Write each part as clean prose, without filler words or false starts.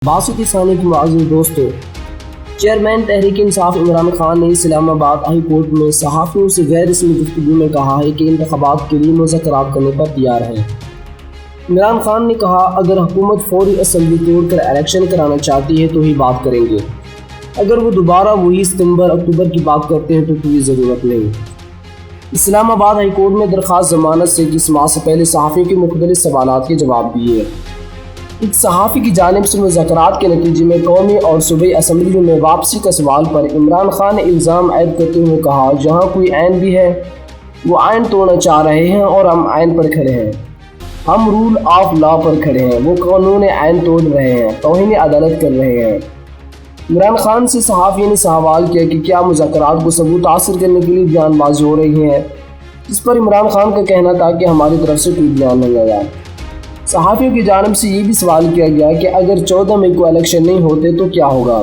باسط ثانی کے معزز دوستو، چیئرمین تحریک انصاف عمران خان نے اسلام آباد ہائی کورٹ میں صحافیوں سے غیر رسمی گفتگو میں کہا ہے کہ انتخابات کے لیے مذاکرات کرنے پر تیار ہے۔ عمران خان نے کہا، اگر حکومت فوری اسمبلی توڑ کر الیکشن کرانا چاہتی ہے تو ہی بات کریں گے، اگر وہ دوبارہ وہی ستمبر اکتوبر کی بات کرتے ہیں تو کوئی ضرورت نہیں۔ اسلام آباد ہائی کورٹ میں درخواست ضمانت سے کی سماعت سے پہلے صحافیوں کے مختلف سوالات کے جواب دیے۔ ایک صحافی کی جانب سے مذاکرات کے نتیجے میں قومی اور صوبائی اسمبلیوں میں واپسی کا سوال پر عمران خان نے الزام عائد کرتے ہوئے کہا، جہاں کوئی آئین بھی ہے وہ آئین توڑنا چاہ رہے ہیں اور ہم آئین پر کھڑے ہیں، ہم رول آف لا پر کھڑے ہیں، وہ قانون آئین توڑ رہے ہیں، توہین عدالت کر رہے ہیں۔ عمران خان سے صحافی نے سوال کیا کہ کیا مذاکرات کو ثبوت حاصل کرنے کے لیے بیان بازی ہو رہی ہیں، اس پر عمران خان کا کہنا تھا کہ ہماری طرف سے کوئی بیان نہیں آیا۔ صحافیوں کی جانب سے یہ بھی سوال کیا گیا کہ اگر 14 مئی کو الیکشن نہیں ہوتے تو کیا ہوگا؟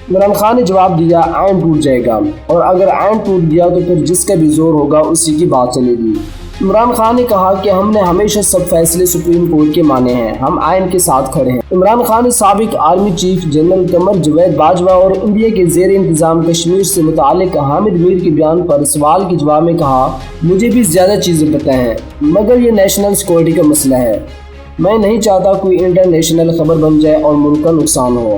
عمران خان نے جواب دیا، آئین ٹوٹ جائے گا، اور اگر آئین ٹوٹ گیا تو پھر جس کا بھی زور ہوگا اسی کی بات چلے گی۔ عمران خان نے کہا کہ ہم نے ہمیشہ سب فیصلے سپریم کورٹ کے مانے ہیں، ہم آئین کے ساتھ کھڑے ہیں۔ عمران خان نے سابق army chief general Qamar Javed Bajwa اور انڈیا کے زیر انتظام کشمیر سے متعلق حامد میر کے بیان پر سوال کے جواب میں کہا، مجھے بھی زیادہ چیزیں پتہ ہیں مگر یہ نیشنل سیکورٹی کا مسئلہ ہے، میں نہیں چاہتا کوئی انٹرنیشنل خبر بن جائے اور ملک کا نقصان ہو۔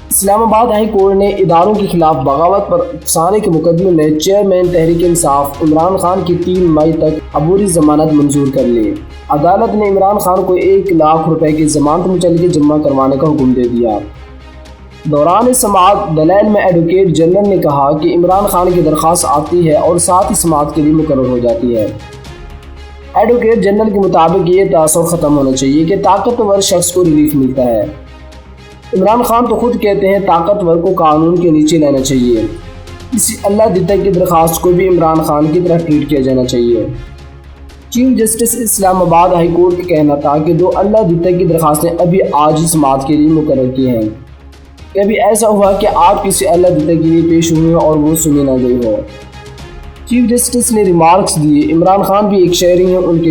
اسلام آباد ہائی کورٹ نے اداروں کے خلاف بغاوت پر افسانے کے مقدمے میں چیئرمین تحریک انصاف عمران خان کی 3 مئی تک عبوری ضمانت منظور کر لی۔ عدالت نے عمران خان کو 1 لاکھ روپے کی ضمانت مچلقہ جمع کروانے کا حکم دے دیا۔ دوران سماعت دلائل میں ایڈوکیٹ جنرل نے کہا کہ عمران خان کی درخواست آتی ہے اور ساتھ ہی سماعت کے لیے مقرر ہو جاتی ہے۔ ایڈوکیٹ جنرل کے مطابق یہ تعصب ختم ہونا چاہیے کہ طاقتور شخص کو ریلیف ملتا ہے۔ عمران خان تو خود کہتے ہیں طاقتور کو قانون کے نیچے لینا چاہیے، کسی اللہ دیتا کی درخواست کو بھی عمران خان کی طرح ٹریٹ کیا جانا چاہیے۔ چیف جسٹس اسلام آباد ہائی کورٹ کا کہنا تھا کہ 2 اللہ دیتا کی درخواستیں ابھی آج ہی سماعت کے لیے مقرر کی ہیں۔ کبھی ایسا ہوا کہ آپ کسی اللہ دیتا کے لیے پیش ہوئے اور وہ سنی نہ گئی ہو؟ چیف جسٹس نے ریمارکس دیے، عمران خان بھی ایک شہری ہیں، ان کے